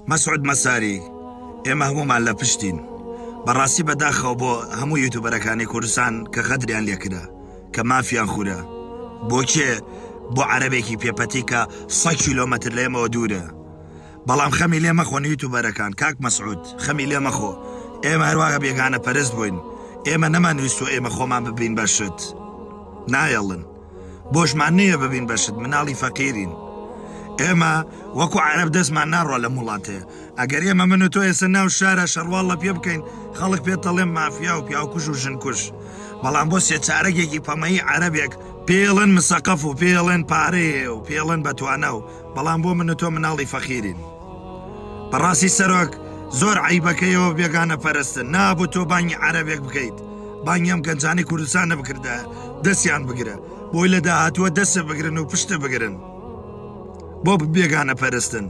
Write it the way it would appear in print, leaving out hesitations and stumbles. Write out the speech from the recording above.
مەسعود مەساری ئێمە هەمومان لە پشتین بەڕاستی بەداخەوە بۆ هەموو یوتوبەرەکانی کوردستان کە خەدریان لێکرا کە مافیان خورە بۆ کێ بۆ عەرەبێکی پێپەتی کە 100 کیلۆمەتر لە ئێمەوە دوورە بەڵام خەمی لێ مەخۆن یوتوبەرەکان کاک مەسعود خەمی لێ مەخۆ ئێمە هەروەها بێگانە پەرست بووین ئێمە نەمانویست و ئێمە خۆمان ببین بەشت نایەڵن بۆشمان نییە ببین بەشت مناڵی فەقیرین ئێمە وەکو عەرەب دەستمان ناڕۆ لە وڵاتەیە ئەگەر ئێمە من و تۆ ئێستا ناو شارە شەڕواڵە پێ بکەین خەڵک پێت دەڵێن مافیا و پیاوکوژ و ژنکوش بەڵام بۆ سێچارەگێکی پەمەیی عەرەبێک پێڵێن مسەقەف و پێڵێن پارەیە و پێڵێن بەتوانە و بەڵام بۆ من و تۆ مناڵی فەقیرین بەڕاستی سەرۆک زۆر عیبەکەیەوە بێگانە پەرستن نابوو تۆ بانگی عەرەبێک بکەیت بانگی ئەم گەنجانی کوردستانە بکردە دەستیان بگرە بۆی لە داهاتووە دەستە بگرن و پشتە بگرن بۆ بێگانە پەرستن